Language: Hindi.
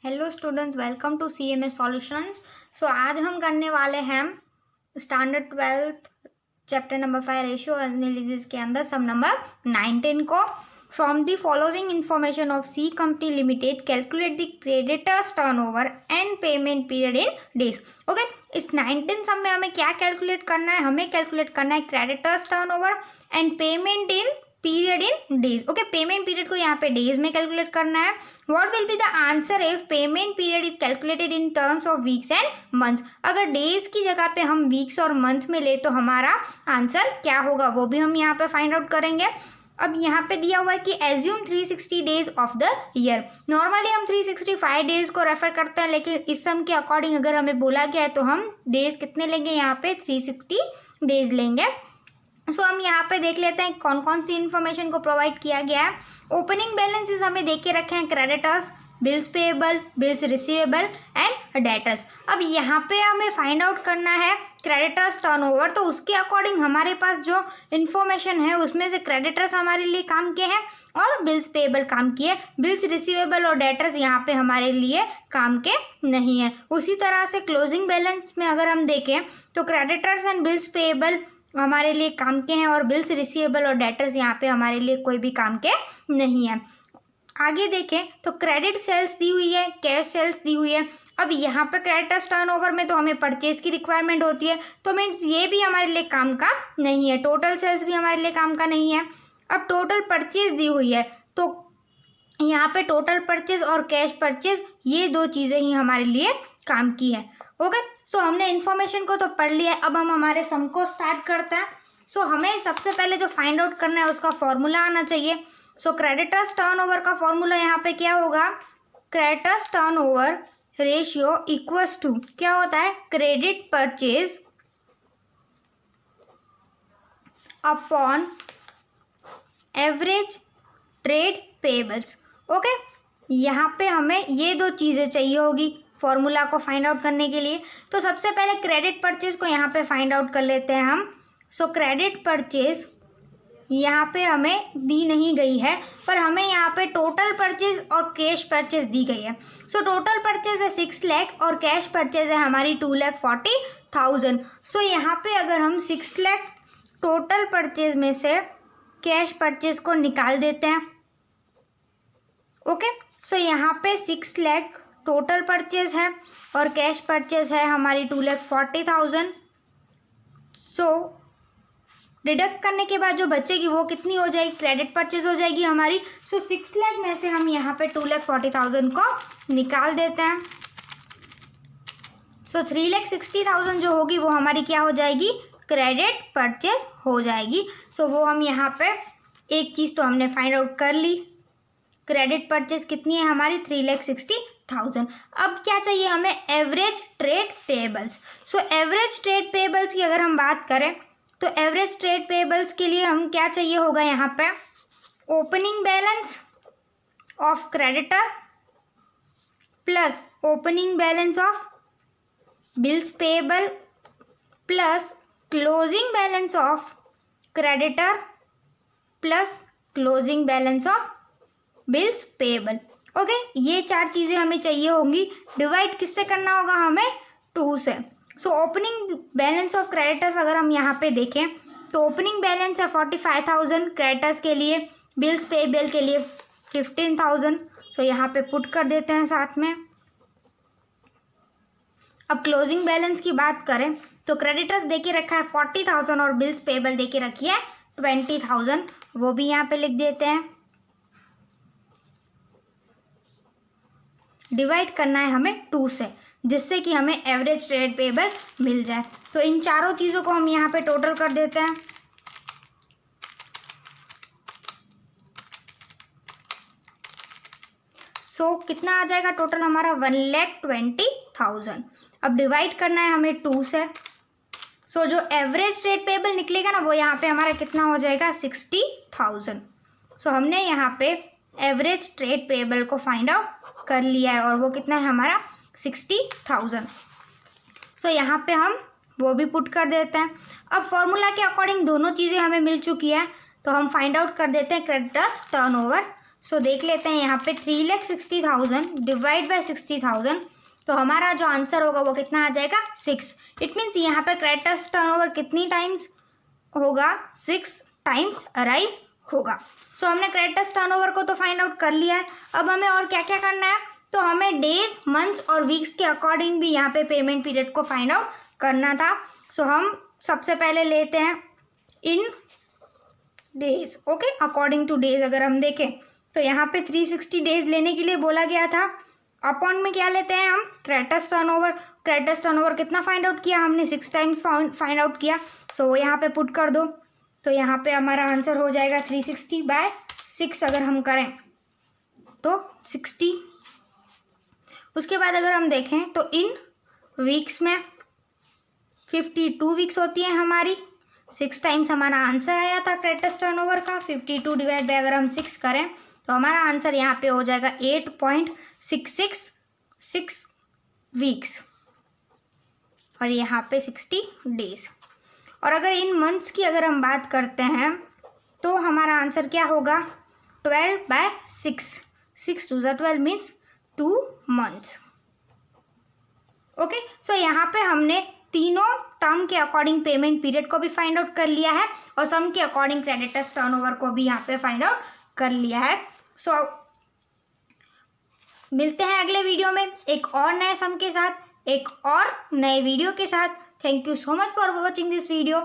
Hello students, welcome to CMS solutions. So आज हम करने वाले हैं standard 12th chapter number 5 ratio analysis के अंदर सम नंबर 19 को। From the following information of C company limited calculate the creditors turnover and payment period in days. Okay, इस 19 सम में हमें क्या कैलकुलेट करना है? हमें कैलकुलेट करना है creditors turnover and payment in period in days. Okay, payment period को यहाँ पे डेज में कैलकुलेट करना है। What will be the answer if payment period is calculated in terms of weeks and months. अगर डेज की जगह पे हम वीक्स और मंथ में ले तो हमारा आंसर क्या होगा वो भी हम यहाँ पे फाइंड आउट करेंगे। अब यहाँ पे दिया हुआ है कि assume 360 days of the year. Normally हम 365 डेज को रेफर करते हैं, लेकिन इस सम के अकॉर्डिंग अगर हमें बोला गया है तो हम डेज कितने लेंगे? यहाँ पे 360 डेज लेंगे। सो हम यहाँ पे देख लेते हैं कौन कौन सी इन्फॉर्मेशन को प्रोवाइड किया गया है। ओपनिंग बैलेंसेस हमें देख के रखे हैं creditors, bills payable, bills receivable and debtors. अब यहाँ पे हमें फाइंड आउट करना है क्रेडिटर्स टर्नओवर, तो उसके अकॉर्डिंग हमारे पास जो इन्फॉर्मेशन है उसमें से क्रेडिटर्स हमारे लिए काम के हैं और बिल्स पेएबल काम किए। बिल्स रिसीवेबल और डेटर्स यहाँ पे हमारे लिए काम के नहीं है। उसी तरह से क्लोजिंग बैलेंस में अगर हम देखें तो क्रेडिटर्स एंड बिल्स पेएबल हमारे लिए काम के हैं और बिल्स रिसीवेबल और डेटर्स यहाँ पे हमारे लिए कोई भी काम के नहीं है। आगे देखें तो क्रेडिट सेल्स दी हुई है, कैश सेल्स दी हुई है। अब यहाँ पे क्रेडिटर्स टर्नओवर में तो हमें परचेज की रिक्वायरमेंट होती है, तो मीन्स ये भी हमारे लिए काम का नहीं है। टोटल सेल्स भी हमारे लिए काम का नहीं है। अब टोटल परचेज दी हुई है, तो यहाँ पे टोटल परचेज और कैश परचेज ये दो चीज़ें ही हमारे लिए काम की है। ओके, सो हमने इन्फॉर्मेशन को तो पढ़ लिया है। अब हम हमारे सम को स्टार्ट करते हैं। सो हमें सबसे पहले जो फाइंड आउट करना है उसका फॉर्मूला आना चाहिए। सो क्रेडिटर्स टर्नओवर का फॉर्मूला यहाँ पे क्या होगा? Creditors turnover ratio equals to क्या होता है? Credit purchase upon average trade payables. Okay, यहाँ पे हमें ये दो चीज़ें चाहिए होगी फॉर्मूला को फाइंड आउट करने के लिए। तो सबसे पहले क्रेडिट परचेज को यहाँ पे फाइंड आउट कर लेते हैं हम। सो क्रेडिट परचेज यहाँ पे हमें दी नहीं गई है, पर हमें यहाँ पे टोटल परचेज और कैश परचेज दी गई है। सो टोटल परचेज है 6 लाख और कैश परचेज है हमारी 2,40,000। सो यहाँ पे अगर हम 6 लाख टोटल परचेज में से कैश परचेज को निकाल देते हैं। ओके, सो यहाँ पे 6 लाख टोटल परचेज है और कैश परचेज है हमारी 2,40,000। सो डिडक्ट करने के बाद जो बचेगी वो कितनी हो जाएगी? क्रेडिट परचेज हो जाएगी हमारी। सो 6 लाख में से हम यहाँ पे 2,40,000 को निकाल देते हैं। सो 3,60,000 जो होगी वो हमारी क्या हो जाएगी? क्रेडिट परचेज हो जाएगी। सो वो हम यहाँ पे एक चीज़ तो हमने फाइंड आउट कर ली, क्रेडिट परचेज कितनी है हमारी? 3,60,000। अब क्या चाहिए हमें? Average trade payables. So average trade payables की अगर हम बात करें तो एवरेज ट्रेड पेएबल्स के लिए हम क्या चाहिए होगा यहाँ पे? Opening balance of creditor plus opening balance of bills payable plus closing balance of creditor plus closing balance of bills payable. Okay, ये चार चीज़ें हमें चाहिए होंगी। डिवाइड किससे करना होगा हमें? 2 से। So opening balance of creditors अगर हम यहाँ पे देखें तो ओपनिंग बैलेंस है 45,000 क्रेडिटर्स के लिए, बिल्स पेएबल के लिए 15,000। सो यहाँ पे पुट कर देते हैं साथ में। अब क्लोजिंग बैलेंस की बात करें तो क्रेडिटर्स दे के रखा है 40,000 और बिल्स पेएबल दे के रखी है 20,000, वो भी यहाँ पे लिख देते हैं। डिवाइड करना है हमें 2 से, जिससे कि हमें एवरेज ट्रेड पेएबल मिल जाए। तो इन चारों चीज़ों को हम यहाँ पे टोटल कर देते हैं। सो कितना आ जाएगा टोटल हमारा? 1,20,000। अब डिवाइड करना है हमें 2 से। सो जो एवरेज ट्रेड पेएबल निकलेगा ना वो यहाँ पे हमारा कितना हो जाएगा? 60,000। सो हमने यहाँ पे एवरेज ट्रेड पेएबल को फाइंड आउट कर लिया है और वो कितना है हमारा? 60,000। सो यहाँ पे हम वो भी पुट कर देते हैं। अब फॉर्मूला के अकॉर्डिंग दोनों चीज़ें हमें मिल चुकी है, तो हम फाइंड आउट कर देते हैं क्रेडिटर्स टर्नओवर। सो देख लेते हैं यहाँ पे 3,60,000 डिवाइड बाय 60,000, तो हमारा जो आंसर होगा वो कितना आ जाएगा 6। इट मीन्स यहाँ पे क्रेडिटर्स टर्नओवर कितनी टाइम्स होगा 6 टाइम्स अराइज होगा। सो हमने क्रेडिटर्स टर्नओवर को तो फाइंड आउट कर लिया है। अब हमें और क्या क्या करना है, तो हमें डेज मंथ्स और वीक्स के अकॉर्डिंग भी यहाँ पे पेमेंट पीरियड को फाइंड आउट करना था। सो हम सबसे पहले लेते हैं in days. Okay, according to days अगर हम देखें तो यहाँ पे 360 डेज लेने के लिए बोला गया था। अपॉन में क्या लेते हैं हम, क्रेडिटर्स टर्नओवर। क्रेडिटर्स टर्नओवर कितना फाइंड आउट किया हमने, 6 टाइम्स फाइंड आउट किया। सो वो यहाँ पे पुट कर दो, तो यहाँ पे हमारा आंसर हो जाएगा 360/6 अगर हम करें तो 60। उसके बाद अगर हम देखें तो इन वीक्स में 52 वीक्स होती है हमारी। 6 टाइम्स हमारा आंसर आया था क्रेडिटर्स टर्नओवर का। 52 डिवाइड बाय अगर हम 6 करें तो हमारा आंसर यहाँ पे हो जाएगा 8.666 वीक्स और यहाँ पे 60 डेज। और अगर इन मंथ्स की अगर हम बात करते हैं तो हमारा आंसर क्या होगा 12/6। 6 2 12 मीन्स 2 मंथ्स। ओके, सो यहाँ पे हमने तीनों टर्म के अकॉर्डिंग पेमेंट पीरियड को भी फाइंड आउट कर लिया है और सम के अकॉर्डिंग क्रेडिटर्स टर्नओवर को भी यहाँ पे फाइंड आउट कर लिया है। सो मिलते हैं अगले वीडियो में एक और नए सम के साथ, एक और नए वीडियो के साथ। Thank you so much for watching this video.